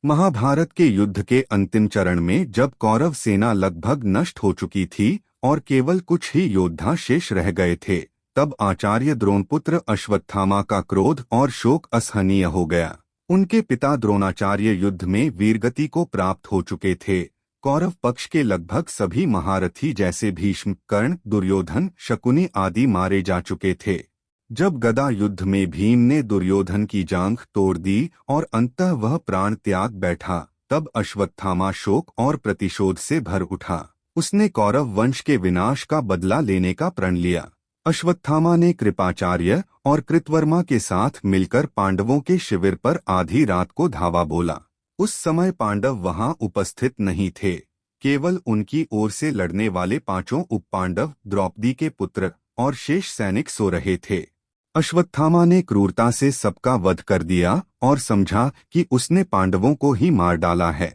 महाभारत के युद्ध के अंतिम चरण में जब कौरव सेना लगभग नष्ट हो चुकी थी और केवल कुछ ही योद्धा शेष रह गए थे, तब आचार्य द्रोणपुत्र अश्वत्थामा का क्रोध और शोक असहनीय हो गया। उनके पिता द्रोणाचार्य युद्ध में वीरगति को प्राप्त हो चुके थे। कौरव पक्ष के लगभग सभी महारथी जैसे भीष्म, कर्ण, दुर्योधन, शकुनि आदि मारे जा चुके थे। जब गदा युद्ध में भीम ने दुर्योधन की जांघ तोड़ दी और अंततः वह प्राण त्याग बैठा, तब अश्वत्थामा शोक और प्रतिशोध से भर उठा। उसने कौरव वंश के विनाश का बदला लेने का प्रण लिया। अश्वत्थामा ने कृपाचार्य और कृतवर्मा के साथ मिलकर पांडवों के शिविर पर आधी रात को धावा बोला। उस समय पांडव वहां उपस्थित नहीं थे, केवल उनकी ओर से लड़ने वाले पांचों उपपांडव, द्रौपदी के पुत्र और शेष सैनिक सो रहे थे। अश्वत्थामा ने क्रूरता से सबका वध कर दिया और समझा कि उसने पांडवों को ही मार डाला है।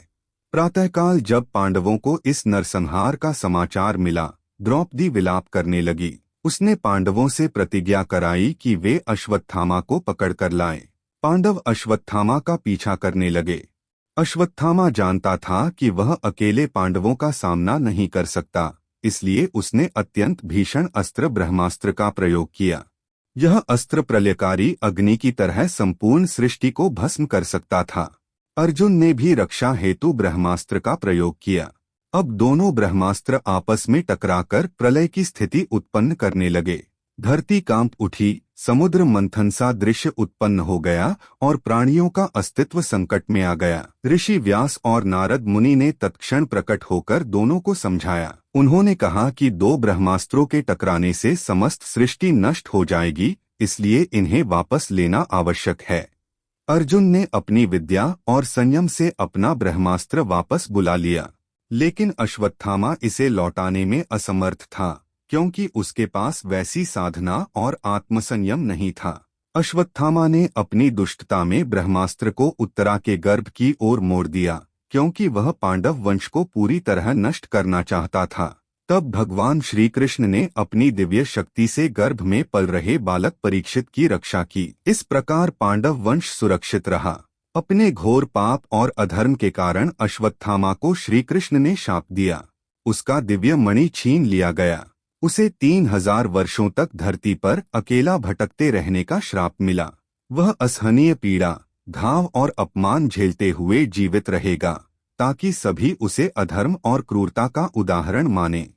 प्रातःकाल जब पांडवों को इस नरसंहार का समाचार मिला, द्रौपदी विलाप करने लगी। उसने पांडवों से प्रतिज्ञा कराई कि वे अश्वत्थामा को पकड़कर लाएं। पांडव अश्वत्थामा का पीछा करने लगे। अश्वत्थामा जानता था कि वह अकेले पांडवों का सामना नहीं कर सकता, इसलिए उसने अत्यंत भीषण अस्त्र ब्रह्मास्त्र का प्रयोग किया। यह अस्त्र प्रलयकारी अग्नि की तरह संपूर्ण सृष्टि को भस्म कर सकता था। अर्जुन ने भी रक्षा हेतु ब्रह्मास्त्र का प्रयोग किया। अब दोनों ब्रह्मास्त्र आपस में टकराकर प्रलय की स्थिति उत्पन्न करने लगे। धरती कांप उठी, समुद्र मंथन सा दृश्य उत्पन्न हो गया और प्राणियों का अस्तित्व संकट में आ गया। ऋषि व्यास और नारद मुनि ने तत्क्षण प्रकट होकर दोनों को समझाया। उन्होंने कहा कि दो ब्रह्मास्त्रों के टकराने से समस्त सृष्टि नष्ट हो जाएगी, इसलिए इन्हें वापस लेना आवश्यक है। अर्जुन ने अपनी विद्या और संयम से अपना ब्रह्मास्त्र वापस बुला लिया, लेकिन अश्वत्थामा इसे लौटाने में असमर्थ था, क्योंकि उसके पास वैसी साधना और आत्मसंयम नहीं था। अश्वत्थामा ने अपनी दुष्टता में ब्रह्मास्त्र को उत्तरा के गर्भ की ओर मोड़ दिया, क्योंकि वह पांडव वंश को पूरी तरह नष्ट करना चाहता था। तब भगवान श्री कृष्ण ने अपनी दिव्य शक्ति से गर्भ में पल रहे बालक परीक्षित की रक्षा की। इस प्रकार पांडव वंश सुरक्षित रहा। अपने घोर पाप और अधर्म के कारण अश्वत्थामा को श्री कृष्ण ने शाप दिया। उसका दिव्य मणि छीन लिया गया। उसे 3000 वर्षों तक धरती पर अकेला भटकते रहने का श्राप मिला। वह असहनीय पीड़ा, घाव और अपमान झेलते हुए जीवित रहेगा, ताकि सभी उसे अधर्म और क्रूरता का उदाहरण माने।